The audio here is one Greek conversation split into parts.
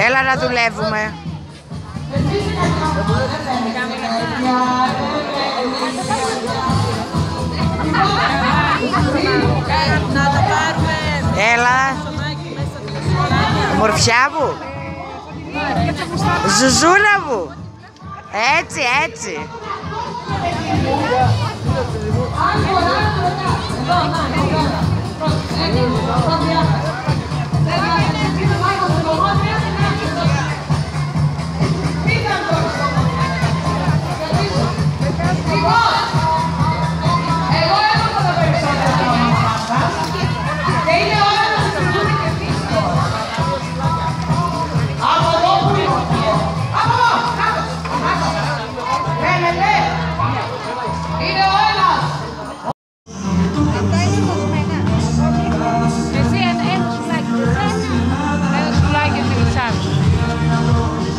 Έλα να δουλεύουμε. Έλα. Μορφιά μου. Ζουζούνα μου. Έτσι, έτσι.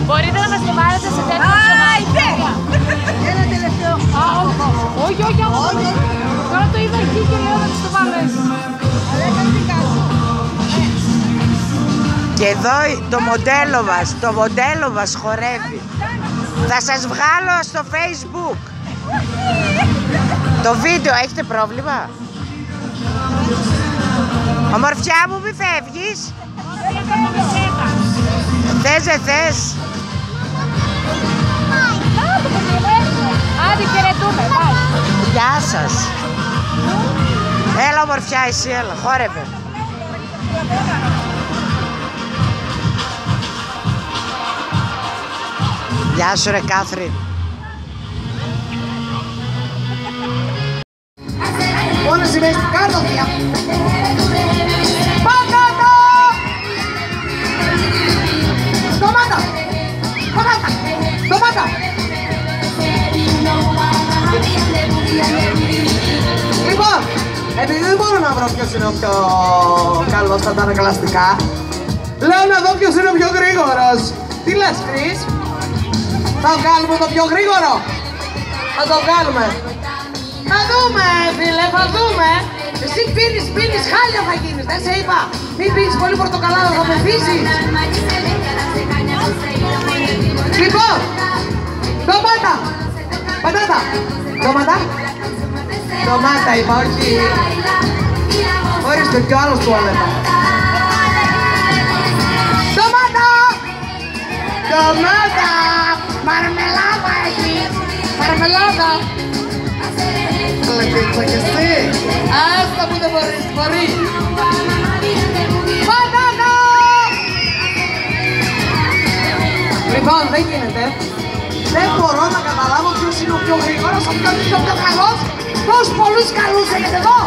Μπορείτε να μας το βάλετε σε τέτοιο ψωμάκι. Ένα τελευταίο. Όχι, τώρα το είδα εκεί και λέω να της το βάλω έτσι. Και εδώ το μοντέλο μας χορεύει. Θα σας βγάλω στο Facebook. Το βίντεο, έχετε πρόβλημα? Ομορφιά μου, μη φεύγεις. Θες, δεν θες? Άντε, χαιρετούμε. Γεια σας. Έλα ομορφιά εσύ, έλα, χόρευε. Γεια σου ρε Κάθριν. Μόνο σημαίνει στην κάρτα, παιδιά. Πατάτα! Ντομάτα! Πατάτα! Ντομάτα! Λοιπόν, επειδή δεν μπορώ να βρω ποιος είναι ο πιο καλός στα ανακλαστικά, λέω να δω ποιος είναι ο πιο γρήγορος. Τι λες, Κρίς? Θα βγάλουμε το πιο γρήγορο. Θα το βγάλουμε. Θα δούμε, φίλε, θα δούμε. Εσύ πίνεις, χάλια θα γίνεις, δεν σε είπα. Μην πίνεις πολύ πορτοκαλάδα, θα πεθύσεις. Λοιπόν, ντομάτα, πατάτα, ντομάτα, ντομάτα είπα, όχι. Ορίστε, κι ο άλλος τουαλέτα. Ντομάτα, ντομάτα, μαρμελάδα έχεις, μαρμελάδα. Αλλά και εσύ. Άστα που δεν μπορείς, μπορεί. Πατάτα! Λοιπόν, δεν γίνεται. Δεν μπορώ να καταλάβω ποιος είναι ο πιο γρήγορος, ποιος είναι ο πιο καλός. Τόσους πολλούς καλούς έχετε εδώ.